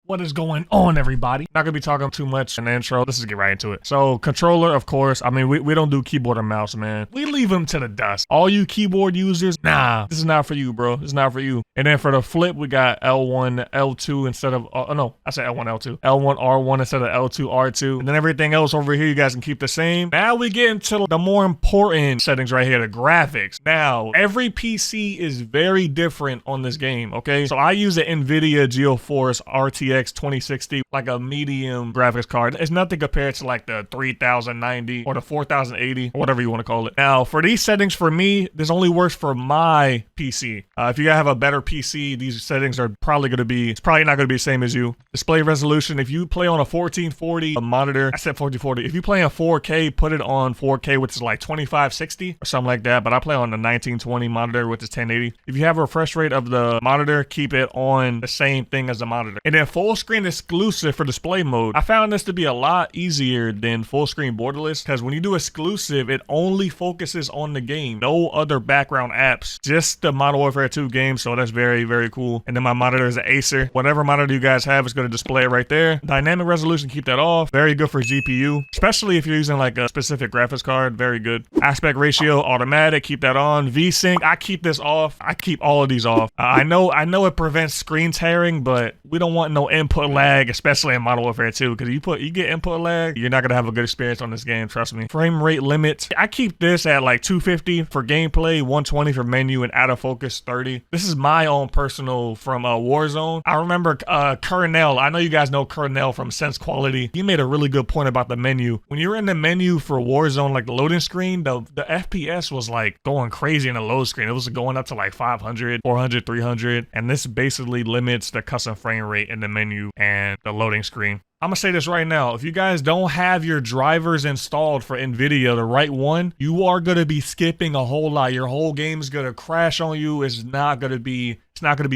What is going on, everybody? Not gonna be talking too much in the intro. Let's just get right into it. So, controller, of course. I mean, we don't do keyboard and mouse, man. We leave them to the dust. All you keyboard users, nah, this is not for you, bro. This is not for you. And then for the flip, we got L1, L2 instead of, no, I said L1, L2. L1, R1 instead of L2, R2. And then everything else over here, you guys can keep the same. Now we get into the more important settings right here, the graphics. Now, every PC is very different on this game, okay? So I use the NVIDIA GeForce RTX 2060, like a medium graphics card. It's nothing compared to like the 3090 or the 4080 or whatever you want to call it. Now for these settings, for me, this only works for my PC. If you guys have a better PC, these settings are probably going to be, it's probably not going to be the same as you. Display resolution, if you play on a 1440 monitor, I said 1440. If you play in 4K, put it on 4K, which is like 2560 or something like that. But I play on the 1920 monitor, which is 1080. If you have a refresh rate of the monitor, keep it on the same thing as the monitor. And then full screen exclusive for display mode. I found this to be a lot easier than full screen borderless, because when you do exclusive, it only focuses on the game. No other background apps, just the Modern Warfare 2 game. So that's very, very cool. And then my monitor is an Acer. Whatever monitor you guys have is going to display it right there. Dynamic resolution, keep that off. Very good for GPU, especially if you're using like a specific graphics card. Very good. Aspect ratio, automatic, keep that on. VSync, I keep this off. I keep all of these off. I know it prevents screen tearing, but we don't want no input lag, especially in Modern Warfare 2, because you get input lag, you're not gonna have a good experience on this game, trust me. Frame rate limit, I keep this at like 250 for gameplay, 120 for menu, and out of focus 30. This is my own personal from Warzone. I remember Kernel, I know you guys know Kernel from Sense Quality. He made a really good point about the menu. When you're in the menu for Warzone, like the loading screen, the FPS was like going crazy in the load screen. It was going up to like 500, 400, 300, and this basically limits the custom frame rate in the menu and the loading screen. I'm gonna say this right now. If you guys don't have your drivers installed for NVIDIA, the right one, you are gonna be skipping a whole lot. Your whole game's gonna crash on you. It's not gonna be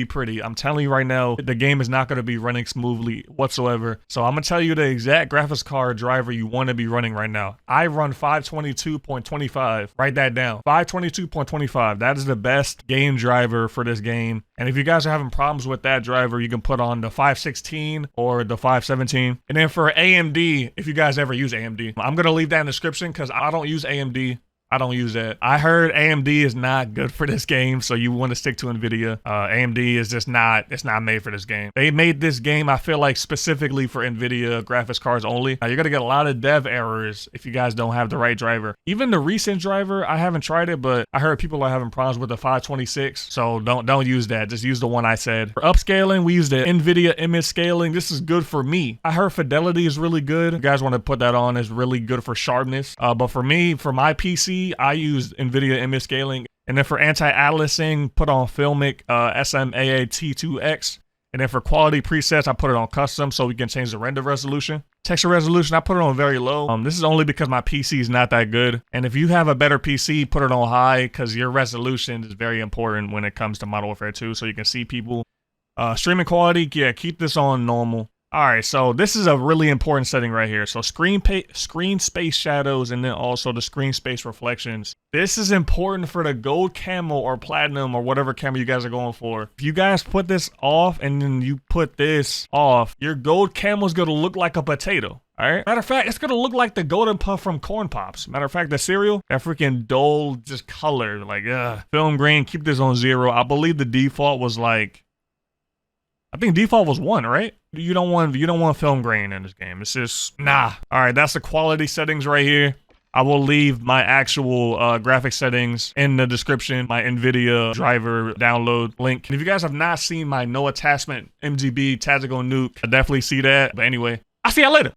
pretty. I'm telling you right now, the game is not gonna be running smoothly whatsoever. So I'm gonna tell you the exact graphics card driver you wanna be running right now. I run 522.25. Write that down. 522.25. That is the best game driver for this game. And if you guys are having problems with that driver, you can put on the 516 or the 517. And then for AMD, if you guys ever use AMD, I'm going to leave that in the description because I don't use AMD. I don't use that. I heard AMD is not good for this game, so you want to stick to NVIDIA. AMD is just not, it's not made for this game. They made this game, I feel like, specifically for NVIDIA graphics cards only. Now, you're going to get a lot of dev errors if you guys don't have the right driver. Even the recent driver, I haven't tried it, but I heard people are having problems with the 526, so don't use that. Just use the one I said. For upscaling, we use the NVIDIA image scaling. This is good for me. I heard fidelity is really good. If you guys want to put that on, it's really good for sharpness. But for me, for my PC, I use NVIDIA image scaling. And then for anti-aliasing, put on Filmic SMAA-T2X. And then for quality presets, I put it on custom so we can change the render resolution. Texture resolution, I put it on very low. This is only because my PC is not that good. And if you have a better PC, put it on high because your resolution is very important when it comes to Modern Warfare 2 so you can see people. Streaming quality, yeah, keep this on normal. All right, so this is a really important setting right here. So screen space shadows and then also the screen space reflections. This is important for the gold camo or platinum or whatever camo you guys are going for. If you guys put this off and then you put this off, your gold camo is going to look like a potato. All right. Matter of fact, it's going to look like the golden puff from Corn Pops. Matter of fact, the cereal, that freaking dull just color, like film grain, keep this on 0. I believe the default was like, I think default was 1, right? You don't want film grain in this game. It's just nah. All right, that's the quality settings right here. I will leave my actual graphic settings in the description, my NVIDIA driver download link. And if you guys have not seen my no attachment MGB tactical nuke, I definitely see that. But anyway, I'll see y'all later.